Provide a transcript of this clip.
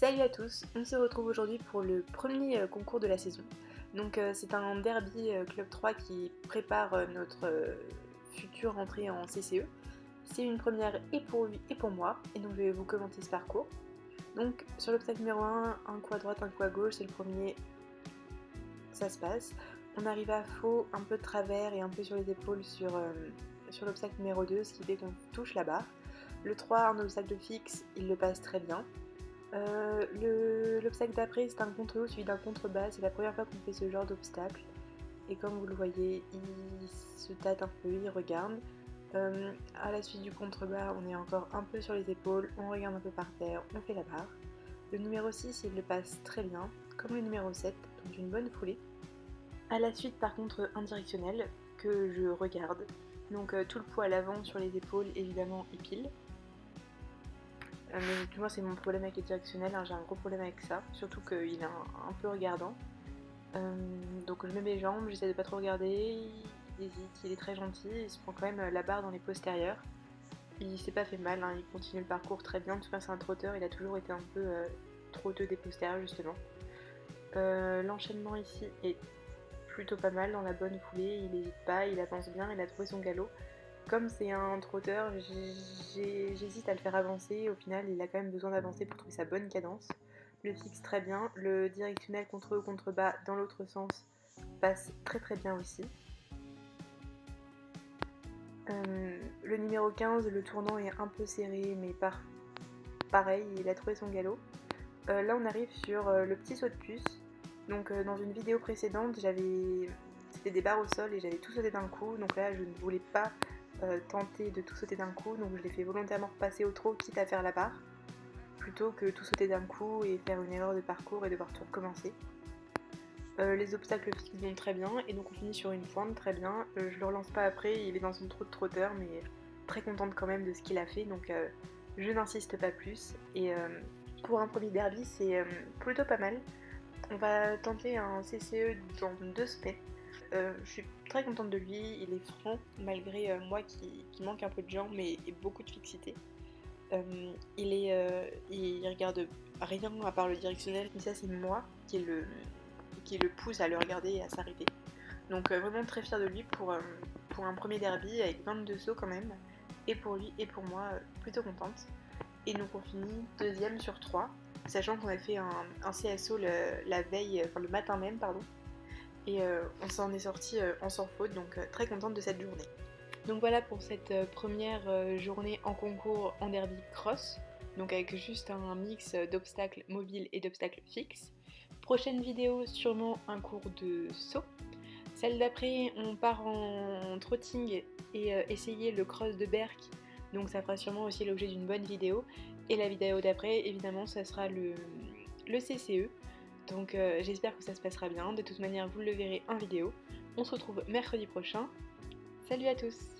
Salut à tous, on se retrouve aujourd'hui pour le premier concours de la saison. Donc c'est un derby Club 3 qui prépare notre future entrée en CCE. C'est une première et pour lui et pour moi, et donc je vais vous commenter ce parcours. Donc sur l'obstacle numéro 1, un coup à droite, un coup à gauche, c'est le premier, ça se passe. On arrive à faux, un peu de travers et un peu sur les épaules sur l'obstacle numéro 2, ce qui fait qu'on touche la barre. Le 3, un obstacle fixe, il le passe très bien. L'obstacle d'après, c'est un contre-haut suivi d'un contre-bas. C'est la première fois qu'on fait ce genre d'obstacle. Et comme vous le voyez, il se tâte un peu, il regarde. À la suite du contre-bas, on est encore un peu sur les épaules, on regarde un peu par terre, on fait la barre. Le numéro 6, il le passe très bien, comme le numéro 7, donc une bonne foulée. À la suite, par contre, un directionnel que je regarde. Donc tout le poids à l'avant sur les épaules, évidemment, il pile. Mais moi c'est mon problème avec les directionnels, hein, j'ai un gros problème avec ça, surtout qu'il est un peu regardant. Donc je mets mes jambes, j'essaie de pas trop regarder, il hésite, il est très gentil, il se prend quand même la barre dans les postérieurs. Il s'est pas fait mal, hein, il continue le parcours très bien, de toute façon c'est un trotteur, il a toujours été un peu trotteux des postérieurs justement. L'enchaînement ici est plutôt pas mal dans la bonne foulée, il n'hésite pas, il avance bien, il a trouvé son galop. Comme c'est un trotteur, j'hésite à le faire avancer. Au final, il a quand même besoin d'avancer pour trouver sa bonne cadence. Le fixe très bien. Le directionnel contre haut, contre bas dans l'autre sens passe très très bien aussi. Le numéro 15, le tournant est un peu serré, mais pareil, il a trouvé son galop. Là, on arrive sur le petit saut de puce. Donc, dans une vidéo précédente, c'était des barres au sol et j'avais tout sauté d'un coup. Donc là, je ne voulais pas tenter de tout sauter d'un coup, donc je l'ai fait volontairement repasser au trot, quitte à faire la barre, plutôt que tout sauter d'un coup et faire une erreur de parcours et devoir tout recommencer. Les obstacles fixes vont très bien, et donc on finit sur une pointe très bien. Je le relance pas après, il est dans son trot de trotteur, mais très contente quand même de ce qu'il a fait, donc je n'insiste pas plus. Et pour un premier derby, c'est plutôt pas mal. On va tenter un CCE dans 2 semaines. Je suis très contente de lui, il est franc malgré moi qui manque un peu de jambes et beaucoup de fixité. Il regarde rien à part le directionnel, mais ça c'est moi qui le pousse à le regarder et à s'arrêter. Donc vraiment très fière de lui pour un premier derby avec 22 sauts quand même. Et pour lui et pour moi, plutôt contente. Et donc on finit 2ème sur 3, sachant qu'on a fait un CSO la veille, enfin le matin même, pardon. Et on s'en est sorti en sans faute, donc très contente de cette journée. Donc voilà pour cette première journée en concours en derby cross, donc avec juste un mix d'obstacles mobiles et d'obstacles fixes. Prochaine vidéo, sûrement un cours de saut. Celle d'après, on part en trotting et essayer le cross de Berck, donc ça fera sûrement aussi l'objet d'une bonne vidéo. Et la vidéo d'après, évidemment, ça sera le CCE. Donc j'espère que ça se passera bien. De toute manière, vous le verrez en vidéo. On se retrouve mercredi prochain. Salut à tous!